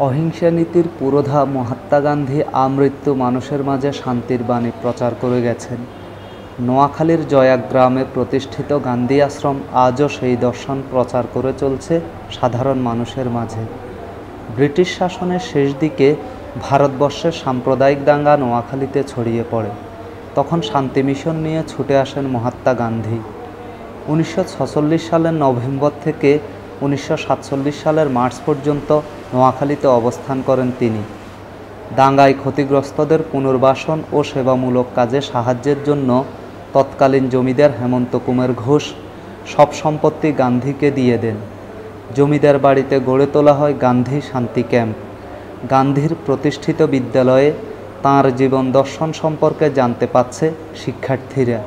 অহিংসা নীতির পুরোধা মহাত্মা গান্ধী আমৃত্যু মানুষের মাঝে শান্তির বাণী প্রচার করে গেছেন। নোয়াখালীর জয়াগ্রামে প্রতিষ্ঠিত গান্ধী আশ্রম আজও সেই দর্শন প্রচার করে চলছে সাধারণ মানুষের মাঝে। ব্রিটিশ শাসনের শেষ দিকে ভারতবর্ষের সাম্প্রদায়িক দাঙ্গা নোয়াখালীতে ছড়িয়ে পড়ে। তখন শান্তি মিশন নিয়ে ছুটে আসেন মহাত্মা গান্ধী। 1946 সালের নভেম্বর থেকে 1947 সালের মার্চ পর্যন্ত নোয়াখালীতে অবস্থান করেন তিনি। দাঙ্গায় ক্ষতিগ্রস্তদের পুনর্বাসন ও সেবামূলক কাজে সাহায্যের জন্য তৎকালীন জমিদার হেমন্ত কুমার ঘোষ সব সম্পত্তি গান্ধীকে দিয়ে দেন। জমিদার বাড়িতে গড়ে তোলা হয় গান্ধী শান্তি ক্যাম্প। গান্ধীর প্রতিষ্ঠিত বিদ্যালয়ে তাঁর জীবন দর্শন সম্পর্কে জানতে পারছে শিক্ষার্থীরা।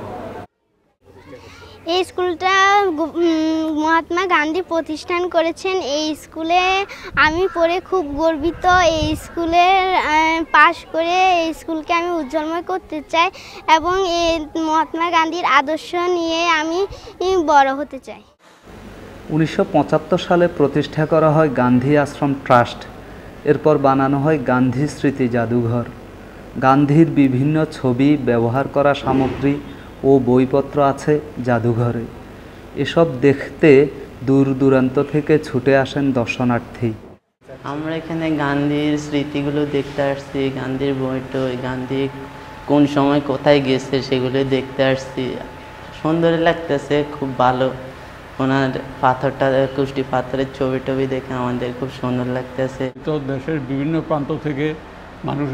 এই স্কুলটা মহাত্মা গান্ধী প্রতিষ্ঠান করেছেন। এই স্কুলে আমি পড়ে খুব গর্বিত। এই স্কুলে পাশ করে এই স্কুলকে আমি উজ্জ্বলময় করতে চাই এবং এই মহাত্মা গান্ধীর আদর্শ নিয়ে আমি বড় হতে চাই। 1975 সালে প্রতিষ্ঠা করা হয় গান্ধী আশ্রম ট্রাস্ট। এরপর বানানো হয় গান্ধী স্মৃতি জাদুঘর। গান্ধীর বিভিন্ন ছবি, ব্যবহার করা সামগ্রী ও বইপত্র আছে জাদুঘরে। এসব দেখতে দূর দূরান্ত থেকে ছুটে আসেন দর্শনার্থী। আমরা এখানে গান্ধীর স্মৃতিগুলো দেখতে আসছি, গান্ধীর বইটই, গান্ধী কোন সময় কোথায় গেছে সেগুলো দেখতে আসছি। সুন্দর লাগতেছে, খুব ভালো। ওনার পাথরটা, কুষ্টি পাথরের ছবি টবি দেখে আমাদের খুব সুন্দর লাগতেছে। তো দেশের বিভিন্ন প্রান্ত থেকে মানুষ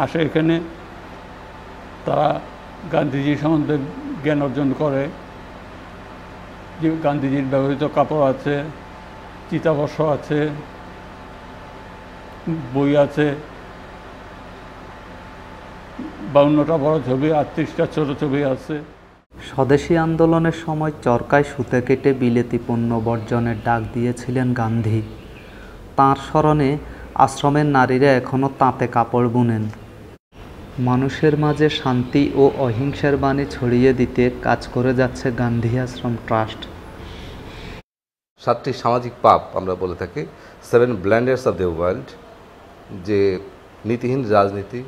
আসে এখানে, তারা গান্ধীজি সম্বন্ধে জ্ঞান অর্জন করে। যে গান্ধীজির ব্যবহৃত কাপড় আছে, চিতাবর্ষ আছে, বই আছে, 52টা বড় ছবি, 38টা ছোট ছবি আছে। স্বদেশী আন্দোলনের সময় চরকায় সুতে কেটে বিলেতি পণ্য বর্জনের ডাক দিয়েছিলেন গান্ধী। তাঁর স্মরণে আশ্রমের নারীরা এখনও তাঁতে কাপড় বুনেন। মানুষের মাঝে শান্তি ও অহিংসার বাণী ছড়িয়ে দিতে কাজ করে যাচ্ছে গান্ধী আশ্রম ট্রাস্ট। 7টি সামাজিক পাপ আমরা বলে থাকি, 7 ব্ল্যান্ডার্স অফ দ্য ওয়ার্ল্ড, যে নীতিহীন রাজনীতি,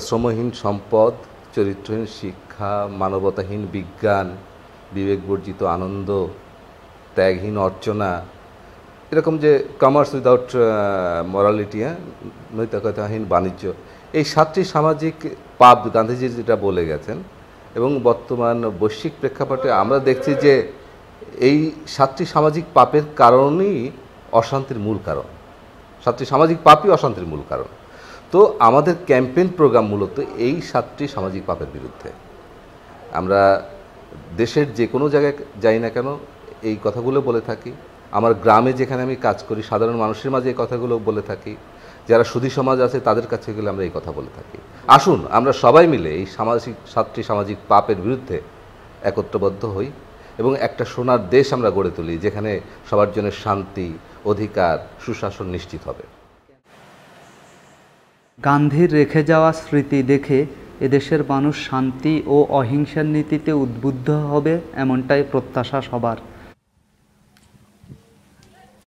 শ্রমহীন সম্পদ, চরিত্রহীন শিক্ষা, মানবতাহীন বিজ্ঞান, বিবেকবর্জিত আনন্দ, ত্যাগহীন অর্চনা, এরকম যে কমার্স উইদাউট মরালিটি, নৈতিকতাহীন বাণিজ্য, এই 7টি সামাজিক পাপ গান্ধীজি যেটা বলে গেছেন। এবং বর্তমান বৈশ্বিক প্রেক্ষাপটে আমরা দেখছি যে এই 7টি সামাজিক পাপের কারণেই অশান্তির মূল কারণ। 7টি সামাজিক পাপই অশান্তির মূল কারণ। তো আমাদের ক্যাম্পেইন প্রোগ্রাম মূলত এই 7টি সামাজিক পাপের বিরুদ্ধে। আমরা দেশের যে কোনো জায়গায় যাই না কেন এই কথাগুলো বলে থাকি। আমার গ্রামে যেখানে আমি কাজ করি সাধারণ মানুষের মাঝে এই কথাগুলো বলে থাকি। যারা সুধী সমাজ আছে তাদের কাছে গেলে আমরা এই কথা বলে থাকি। আসুন আমরা সবাই মিলে এই 7টি সামাজিক পাপের বিরুদ্ধে একত্রবদ্ধ হই এবং একটা সোনার দেশ আমরা গড়ে তুলি, যেখানে সবার জন্য শান্তি, অধিকার, সুশাসন নিশ্চিত হবে। গান্ধীর রেখে যাওয়া স্মৃতি দেখে এদেশের মানুষ শান্তি ও অহিংসার নীতিতে উদ্বুদ্ধ হবে, এমনটাই প্রত্যাশা সবার।